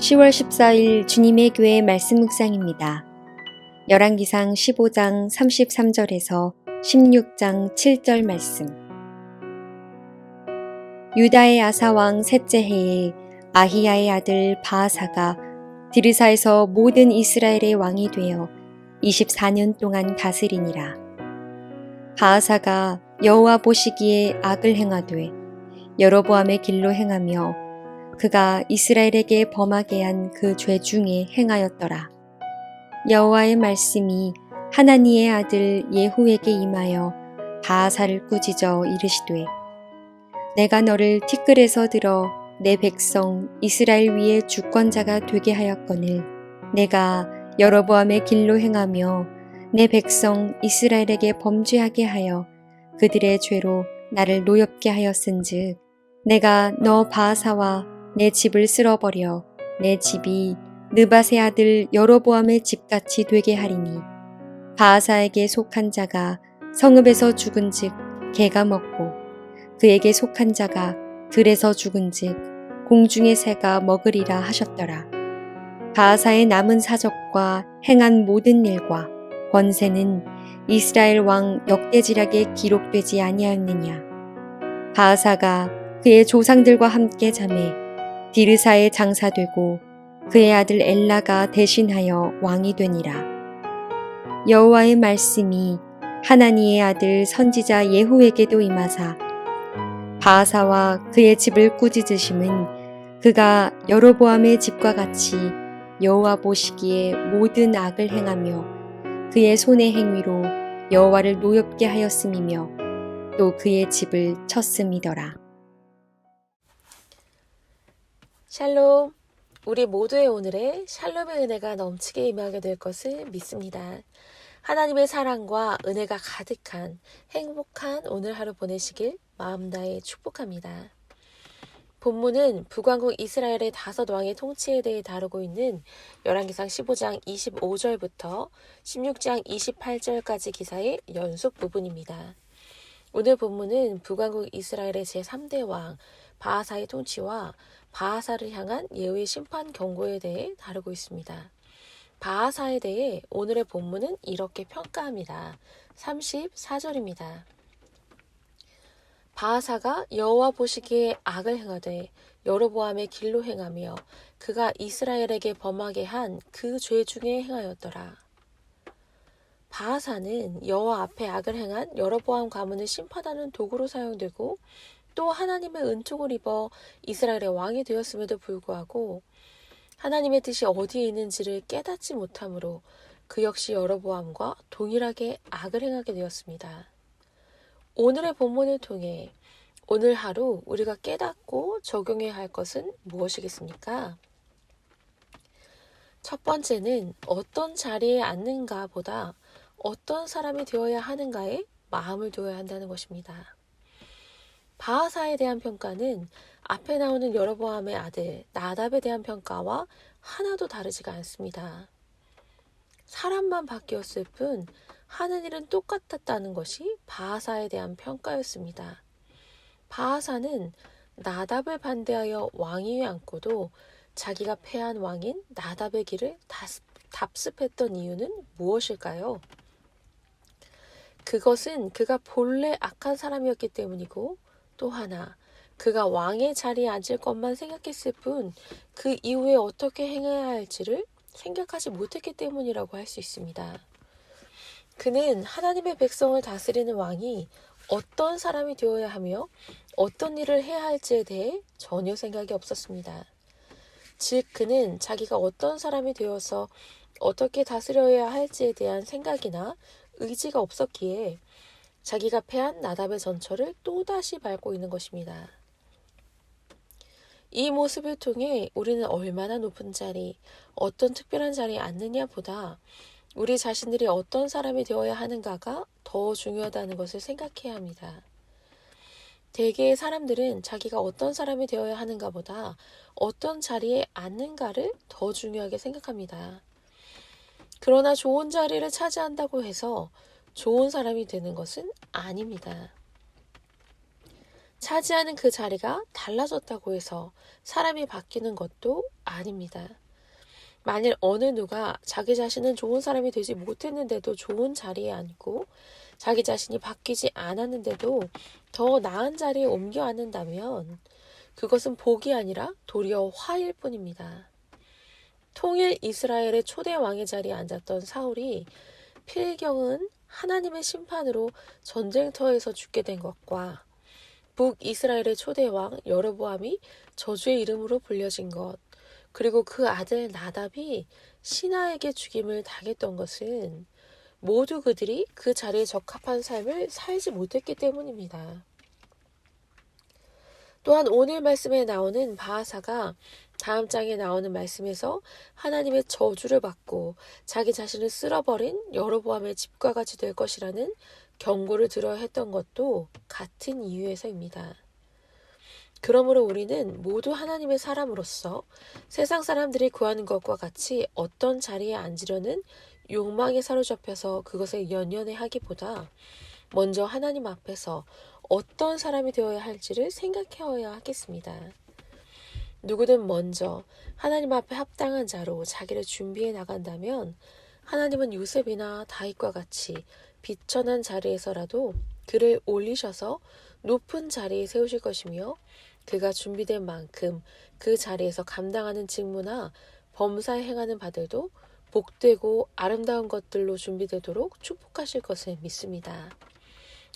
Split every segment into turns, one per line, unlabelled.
10월 14일 주님의 교회 말씀 묵상입니다. 열왕기상 15장 33절에서 16장 7절 말씀. 유다의 아사왕 셋째 해에 아히야의 아들 바아사가 디르사에서 모든 이스라엘의 왕이 되어 24년 동안 다스리니라. 바아사가 여호와 보시기에 악을 행하되 여로보암의 길로 행하며 그가 이스라엘에게 범하게 한 그 죄 중에 행하였더라. 여호와의 말씀이 하나니의 아들 예후에게 임하여 바아사를 꾸짖어 이르시되 내가 너를 티끌에서 들어 내 백성 이스라엘 위에 주권자가 되게 하였거늘 내가 여로보암의 길로 행하며 내 백성 이스라엘에게 범죄하게 하여 그들의 죄로 나를 노엽게 하였은즉 내가 너 바아사와 내 집을 쓸어버려 내 집이 느밧의 아들 여로보암의 집같이 되게 하리니 바아사에게 속한 자가 성읍에서 죽은즉 개가 먹고 그에게 속한 자가 들에서 죽은즉 공중의 새가 먹으리라 하셨더라. 바아사의 남은 사적과 행한 모든 일과 권세는 이스라엘 왕 역대지략에 기록되지 아니하였느냐. 바아사가 그의 조상들과 함께 잠에 디르사에 장사되고 그의 아들 엘라가 대신하여 왕이 되니라. 여호와의 말씀이 하나니의 아들 선지자 예후에게도 임하사 바아사와 그의 집을 꾸짖으심은 그가 여로보암의 집과 같이 여호와 보시기에 모든 악을 행하며 그의 손의 행위로 여호와를 노엽게 하였음이며 또 그의 집을 쳤음이더라.
샬롬, 우리 모두의 오늘에 샬롬의 은혜가 넘치게 임하게 될 것을 믿습니다. 하나님의 사랑과 은혜가 가득한 행복한 오늘 하루 보내시길 마음 다해 축복합니다. 본문은 북왕국 이스라엘의 5왕의 통치에 대해 다루고 있는 열왕기상 15장 25절부터 16장 28절까지 기사의 연속 부분입니다. 오늘 본문은 북왕국 이스라엘의 제3대 왕 바아사의 통치와 바아사를 향한 예후의 심판 경고에 대해 다루고 있습니다. 바아사에 대해 오늘의 본문은 이렇게 평가합니다. 34절입니다. 바아사가 여호와 보시기에 악을 행하되 여로보암의 길로 행하며 그가 이스라엘에게 범하게 한 그 죄 중에 행하였더라. 바아사는 여호와 앞에 악을 행한 여로보암 가문을 심판하는 도구로 사용되고 또 하나님의 은총을 입어 이스라엘의 왕이 되었음에도 불구하고 하나님의 뜻이 어디에 있는지를 깨닫지 못하므로 그 역시 여로보암과 동일하게 악을 행하게 되었습니다. 오늘의 본문을 통해 오늘 하루 우리가 깨닫고 적용해야 할 것은 무엇이겠습니까? 첫 번째는 어떤 자리에 앉는가 보다 어떤 사람이 되어야 하는가에 마음을 두어야 한다는 것입니다. 바아사에 대한 평가는 앞에 나오는 여로보암의 아들 나답에 대한 평가와 하나도 다르지가 않습니다. 사람만 바뀌었을 뿐 하는 일은 똑같았다는 것이 바아사에 대한 평가였습니다. 바아사는 나답을 반대하여 왕위에 앉고도 자기가 패한 왕인 나답의 길을 답습했던 이유는 무엇일까요? 그것은 그가 본래 악한 사람이었기 때문이고 또 하나 그가 왕의 자리에 앉을 것만 생각했을 뿐 그 이후에 어떻게 행해야 할지를 생각하지 못했기 때문이라고 할 수 있습니다. 그는 하나님의 백성을 다스리는 왕이 어떤 사람이 되어야 하며 어떤 일을 해야 할지에 대해 전혀 생각이 없었습니다. 즉 그는 자기가 어떤 사람이 되어서 어떻게 다스려야 할지에 대한 생각이나 의지가 없었기에 자기가 패한 나답의 전철을 또다시 밟고 있는 것입니다. 이 모습을 통해 우리는 얼마나 높은 자리, 어떤 특별한 자리에 앉느냐 보다 우리 자신들이 어떤 사람이 되어야 하는가가 더 중요하다는 것을 생각해야 합니다. 대개의 사람들은 자기가 어떤 사람이 되어야 하는가 보다 어떤 자리에 앉는가를 더 중요하게 생각합니다. 그러나 좋은 자리를 차지한다고 해서 좋은 사람이 되는 것은 아닙니다. 차지하는 그 자리가 달라졌다고 해서 사람이 바뀌는 것도 아닙니다. 만일 어느 누가 자기 자신은 좋은 사람이 되지 못했는데도 좋은 자리에 앉고 자기 자신이 바뀌지 않았는데도 더 나은 자리에 옮겨 앉는다면 그것은 복이 아니라 도리어 화일 뿐입니다. 통일 이스라엘의 초대 왕의 자리에 앉았던 사울이 필경은 하나님의 심판으로 전쟁터에서 죽게 된 것과 북이스라엘의 초대 왕 여로보암이 저주의 이름으로 불려진 것, 그리고 그 아들 나답이 신하에게 죽임을 당했던 것은 모두 그들이 그 자리에 적합한 삶을 살지 못했기 때문입니다. 또한 오늘 말씀에 나오는 바하사가 다음 장에 나오는 말씀에서 하나님의 저주를 받고 자기 자신을 쓸어버린 여로보암의 집과 같이 될 것이라는 경고를 들어야 했던 것도 같은 이유에서입니다. 그러므로 우리는 모두 하나님의 사람으로서 세상 사람들이 구하는 것과 같이 어떤 자리에 앉으려는 욕망에 사로잡혀서 그것에 연연해 하기보다 먼저 하나님 앞에서 어떤 사람이 되어야 할지를 생각해야 하겠습니다. 누구든 먼저 하나님 앞에 합당한 자로 자기를 준비해 나간다면 하나님은 요셉이나 다윗과 같이 비천한 자리에서라도 그를 올리셔서 높은 자리에 세우실 것이며 그가 준비된 만큼 그 자리에서 감당하는 직무나 범사에 행하는 바들도 복되고 아름다운 것들로 준비되도록 축복하실 것을 믿습니다.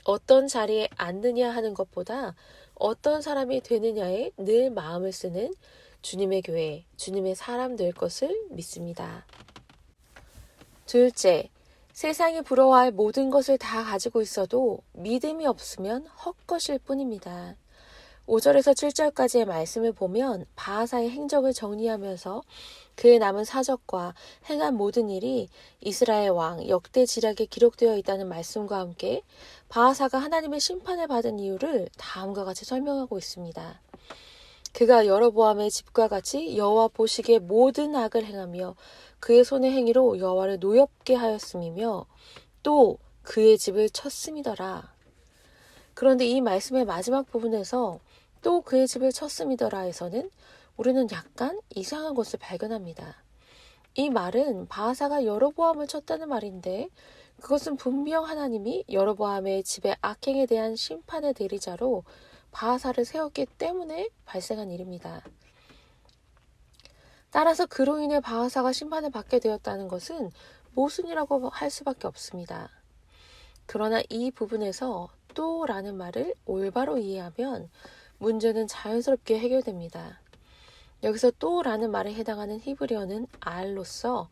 어떤 자리에 앉느냐 하는 것보다 어떤 사람이 되느냐에 늘 마음을 쓰는 주님의 교회, 주님의 사람 될 것을 믿습니다. 둘째, 세상이 부러워할 모든 것을 다 가지고 있어도 믿음이 없으면 헛것일 뿐입니다. 5절에서 7절까지의 말씀을 보면 바하사의 행적을 정리하면서 그의 남은 사적과 행한 모든 일이 이스라엘 왕 역대 지략에 기록되어 있다는 말씀과 함께 바하사가 하나님의 심판을 받은 이유를 다음과 같이 설명하고 있습니다. 그가 여로보암의 집과 같이 여호와 보시기에 모든 악을 행하며 그의 손의 행위로 여호와를 노엽게 하였음이며 또 그의 집을 쳤음이더라. 그런데 이 말씀의 마지막 부분에서 또 그의 집을 쳤음이더라에서는 우리는 약간 이상한 것을 발견합니다. 이 말은 바하사가 여로보암을 쳤다는 말인데 그것은 분명 하나님이 여로보암의 집의 악행에 대한 심판의 대리자로 바하사를 세웠기 때문에 발생한 일입니다. 따라서 그로 인해 바하사가 심판을 받게 되었다는 것은 모순이라고 할 수밖에 없습니다. 그러나 이 부분에서 또라는 말을 올바로 이해하면 문제는 자연스럽게 해결됩니다. 여기서 또라는 말에 해당하는 히브리어는 알로서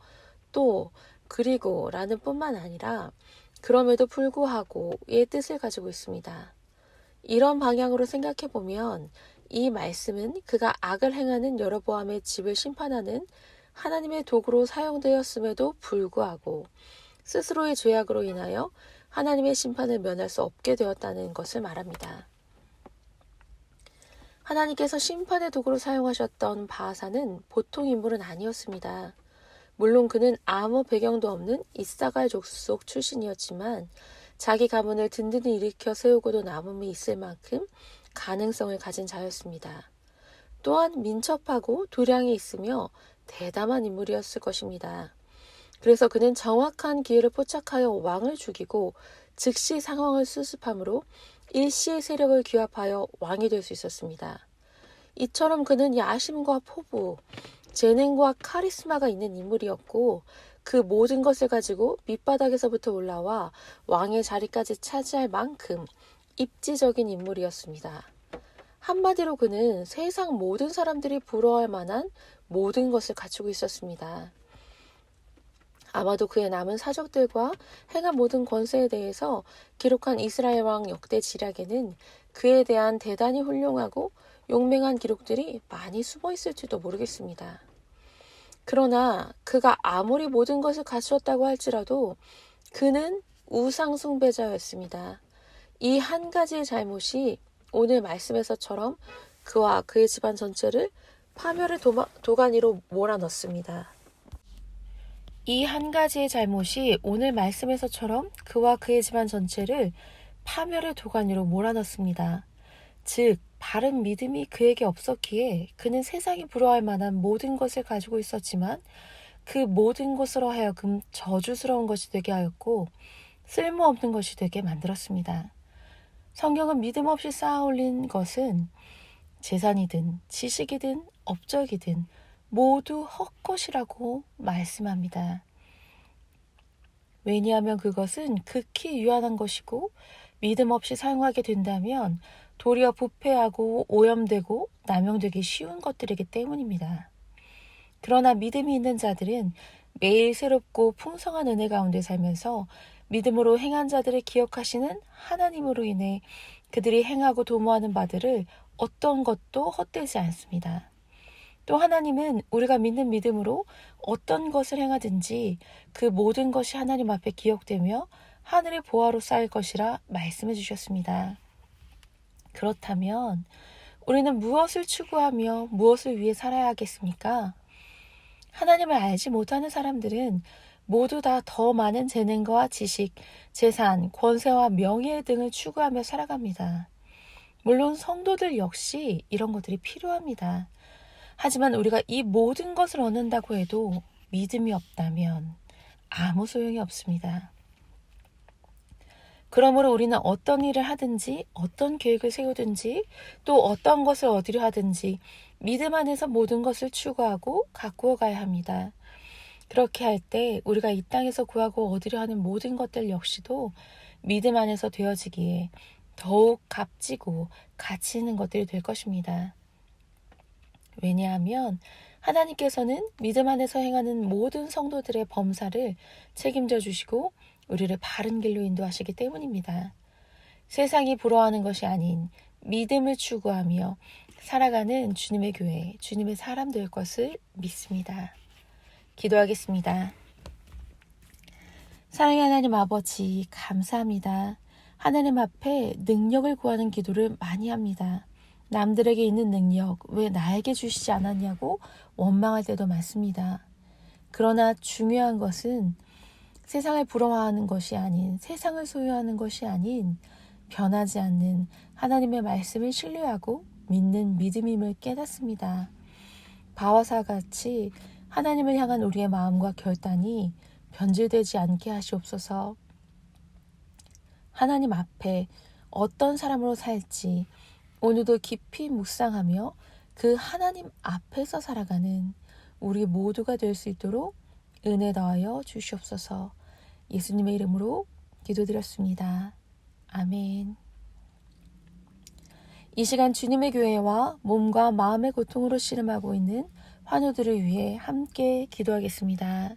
또 그리고 라는 뿐만 아니라 그럼에도 불구하고의 뜻을 가지고 있습니다. 이런 방향으로 생각해보면 이 말씀은 그가 악을 행하는 여로보암의 집을 심판하는 하나님의 도구로 사용되었음에도 불구하고 스스로의 죄악으로 인하여 하나님의 심판을 면할 수 없게 되었다는 것을 말합니다. 하나님께서 심판의 도구로 사용하셨던 바하사는 보통 인물은 아니었습니다. 물론 그는 아무 배경도 없는 이사갈 족속 출신이었지만 자기 가문을 든든히 일으켜 세우고도 남음이 있을 만큼 가능성을 가진 자였습니다. 또한 민첩하고 도량이 있으며 대담한 인물이었을 것입니다. 그래서 그는 정확한 기회를 포착하여 왕을 죽이고 즉시 상황을 수습함으로 일시의 세력을 규합하여 왕이 될 수 있었습니다. 이처럼 그는 야심과 포부, 재능과 카리스마가 있는 인물이었고 그 모든 것을 가지고 밑바닥에서부터 올라와 왕의 자리까지 차지할 만큼 입지적인 인물이었습니다. 한마디로 그는 세상 모든 사람들이 부러워할 만한 모든 것을 갖추고 있었습니다. 아마도 그의 남은 사적들과 행한 모든 권세에 대해서 기록한 이스라엘 왕 역대 지략에는 그에 대한 대단히 훌륭하고 용맹한 기록들이 많이 숨어 있을지도 모르겠습니다. 그러나 그가 아무리 모든 것을 갖추었다고 할지라도 그는 우상 숭배자였습니다. 이 한 가지의 잘못이 오늘 말씀에서처럼 그와 그의 집안 전체를 파멸의 도가니로 몰아넣습니다. 이 한 가지의 잘못이 오늘 말씀에서처럼 그와 그의 집안 전체를 파멸의 도가니로 몰아넣습니다. 즉 바른 믿음이 그에게 없었기에 그는 세상이 부러워할 만한 모든 것을 가지고 있었지만 그 모든 것으로 하여금 저주스러운 것이 되게 하였고 쓸모없는 것이 되게 만들었습니다. 성경은 믿음 없이 쌓아 올린 것은 재산이든 지식이든 업적이든 모두 헛것이라고 말씀합니다. 왜냐하면 그것은 극히 유한한 것이고 믿음 없이 사용하게 된다면 도리어 부패하고 오염되고 남용되기 쉬운 것들이기 때문입니다. 그러나 믿음이 있는 자들은 매일 새롭고 풍성한 은혜 가운데 살면서 믿음으로 행한 자들을 기억하시는 하나님으로 인해 그들이 행하고 도모하는 바들을 어떤 것도 헛되지 않습니다. 또 하나님은 우리가 믿는 믿음으로 어떤 것을 행하든지 그 모든 것이 하나님 앞에 기억되며 하늘의 보화로 쌓일 것이라 말씀해 주셨습니다. 그렇다면 우리는 무엇을 추구하며 무엇을 위해 살아야 하겠습니까? 하나님을 알지 못하는 사람들은 모두 다 더 많은 재능과 지식, 재산, 권세와 명예 등을 추구하며 살아갑니다. 물론 성도들 역시 이런 것들이 필요합니다. 하지만 우리가 이 모든 것을 얻는다고 해도 믿음이 없다면 아무 소용이 없습니다. 그러므로 우리는 어떤 일을 하든지 어떤 계획을 세우든지 또 어떤 것을 얻으려 하든지 믿음 안에서 모든 것을 추구하고 가꾸어 가야 합니다. 그렇게 할 때 우리가 이 땅에서 구하고 얻으려 하는 모든 것들 역시도 믿음 안에서 되어지기에 더욱 값지고 가치 있는 것들이 될 것입니다. 왜냐하면 하나님께서는 믿음 안에서 행하는 모든 성도들의 범사를 책임져 주시고 우리를 바른 길로 인도하시기 때문입니다. 세상이 부러워하는 것이 아닌 믿음을 추구하며 살아가는 주님의 교회, 주님의 사람 될 것을 믿습니다. 기도하겠습니다. 사랑의 하나님 아버지, 감사합니다. 하나님 앞에 능력을 구하는 기도를 많이 합니다. 남들에게 있는 능력 왜 나에게 주시지 않았냐고 원망할 때도 많습니다. 그러나 중요한 것은 세상을 부러워하는 것이 아닌, 세상을 소유하는 것이 아닌 변하지 않는 하나님의 말씀을 신뢰하고 믿는 믿음임을 깨닫습니다. 바와사 같이 하나님을 향한 우리의 마음과 결단이 변질되지 않게 하시옵소서. 하나님 앞에 어떤 사람으로 살지 오늘도 깊이 묵상하며 그 하나님 앞에서 살아가는 우리 모두가 될 수 있도록 은혜 더하여 주시옵소서. 예수님의 이름으로 기도드렸습니다. 아멘. 이 시간 주님의 교회와 몸과 마음의 고통으로 씨름하고 있는 환우들을 위해 함께 기도하겠습니다.